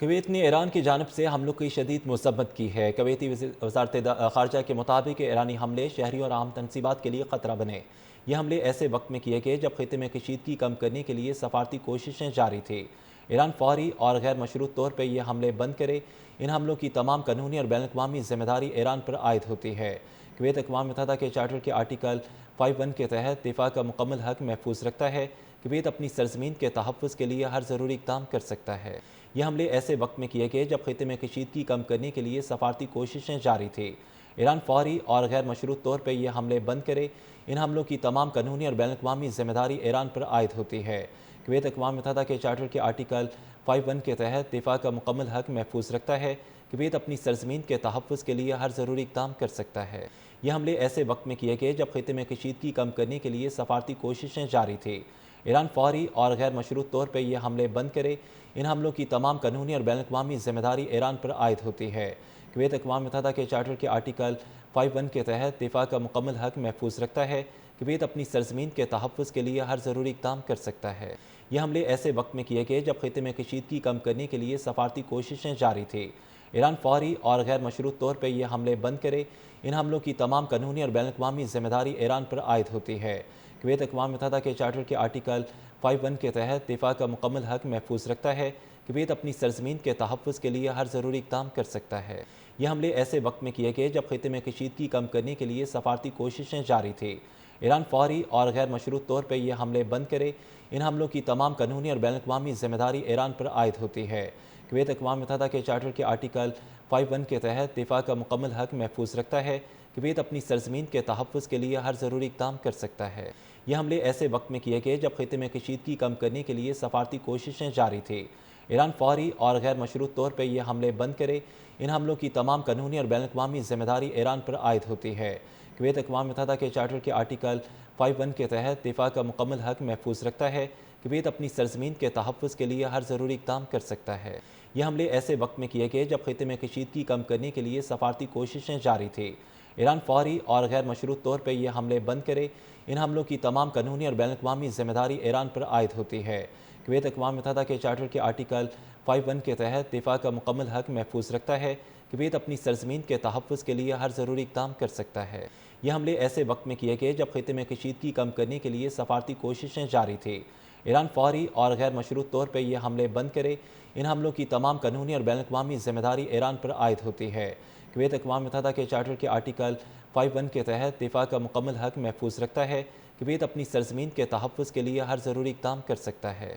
Kuwait نے ایران کی جانب سے حملوں کی شدید مذمت کی ہے۔ کویتی وزارت خارجہ کے مطابق ایرانی حملے شہریوں اور عام تنصیبات کے لیے خطرہ بنے۔ یہ حملے ایسے وقت میں کیے گئے جب خطے میں کشیدگی کم کرنے کے لیے سفارتی کوششیں جاری تھیں۔ ایران فوری اور غیر مشروط طور پر یہ حملے بند کرے۔ ان حملوں کی تمام قانونی اور بین الاقوامی ذمہ داری ایران پر عائد ہوتی ہے۔ کویت اقوام متحدہ کے چارٹر کے آرٹیکل 51 کے تحت دفاع کا مکمل حق محفوظ رکھتا ہے۔ کویت اپنی سرزمین کے تحفظ کے لیے ہر ضروری اقدام کر سکتا ہے۔ یہ حملے ایسے وقت میں کیے گئے جب خطے میں کشیدگی کم کرنے کے لیے سفارتی کوششیں جاری تھیں۔ ایران فوری اور غیر مشروط طور پر یہ حملے بند کرے۔ ان حملوں کی تمام قانونی اور بین الاقوامی ذمہ داری ایران پر عائد ہوتی ہے۔ کویت اقوام متحدہ کے چارٹر کے آرٹیکل 51 کے تحت دفاع کا مکمل حق محفوظ رکھتا ہے۔ کویت اپنی سرزمین کے تحفظ کے لیے ہر ضروری اقدام کر سکتا ہے۔ یہ حملے ایسے وقت میں کیے گئے جب خطے میں کشیدگی کم کرنے کے لیے سفارتی کوششیں جاری تھیں۔ ایران فوری اور غیر مشروط طور پر یہ حملے بند کرے۔ ان حملوں کی تمام قانونی اور بین الاقوامی ذمہ داری ایران پر عائد ہوتی ہے۔ کویت اقوام متحدہ کے چارٹر کے آرٹیکل 51 کے تحت دفاع کا مکمل حق محفوظ رکھتا ہے۔ کویت اپنی سرزمین کے تحفظ کے لیے ہر ضروری اقدام کر سکتا ہے۔ یہ حملے ایسے وقت میں کیے گئے جب خطے میں کشیدگی کم کرنے کے لیے سفارتی کوششیں جاری تھیں۔ ایران فوری اور غیر مشروط طور پر یہ حملے بند کرے۔ ان حملوں کی تمام قانونی اور بین الاقوامی ذمہ داری ایران پر عائد ہوتی ہے۔ کویت اقوام متحدہ کے چارٹر کے آرٹیکل 51 کے تحت دفاع کا مکمل حق محفوظ رکھتا ہے۔ کویت اپنی سرزمین کے تحفظ کے لیے ہر ضروری اقدام کر سکتا ہے۔ یہ حملے ایسے وقت میں کیے گئے جب خطے میں کشیدگی کم کرنے کے لیے سفارتی کوششیں جاری تھیں۔ ایران فوری اور غیر مشروط طور پر یہ حملے بند کرے۔ ان حملوں کی تمام قانونی اور بین الاقوامی ذمہ داری ایران پر عائد ہوتی ہے۔ کویت اقوام متحدہ کے چارٹر کے آرٹیکل 51 کے تحت دفاع کا مکمل حق محفوظ رکھتا ہے۔ کویت اپنی سرزمین کے تحفظ کے لیے ہر ضروری اقدام کر سکتا ہے۔ یہ حملے ایسے وقت میں کیے گئے جب خطے میں کشیدگی کم کرنے کے لیے سفارتی کوششیں جاری تھیں۔ ایران فوری اور غیر مشروط طور پر یہ حملے بند کرے۔ ان حملوں کی تمام قانونی اور بین الاقوامی ذمہ داری ایران پر عائد ہوتی ہے۔ کویت اقوام متحدہ کے چارٹر کے آرٹیکل 51 کے تحت دفاع کا مکمل حق محفوظ رکھتا ہے۔ کویت اپنی سرزمین کے تحفظ کے لیے ہر ضروری اقدام کر سکتا ہے۔ یہ حملے ایسے وقت میں کیے گئے جب خطے میں کشیدگی کم کرنے کے لیے سفارتی کوششیں جاری تھیں۔ ایران فوری اور غیر مشروط طور پر یہ حملے بند کرے۔ ان حملوں کی تمام قانونی اور بین الاقوامی ذمہ داری ایران پر عائد ہوتی ہے۔ کویت اقوام متحدہ کے چارٹر کے آرٹیکل 51 کے تحت دفاع کا مکمل حق محفوظ رکھتا ہے۔ کویت اپنی سرزمین کے تحفظ کے لیے ہر ضروری اقدام کر سکتا ہے۔ یہ حملے ایسے وقت میں کیے گئے جب خطے میں کشیدگی کم کرنے کے لیے سفارتی کوششیں جاری تھیں۔ ایران فوری اور غیر مشروط طور پر یہ حملے بند کرے۔ ان حملوں کی تمام قانونی اور بین الاقوامی ذمہ داری ایران پر عائد ہوتی ہے۔ کویت اقوام متحدہ کے چارٹر کے آرٹیکل 51 کے تحت دفاع کا مکمل حق محفوظ رکھتا ہے۔ کویت اپنی سرزمین کے تحفظ کے لیے ہر ضروری اقدام کر سکتا ہے۔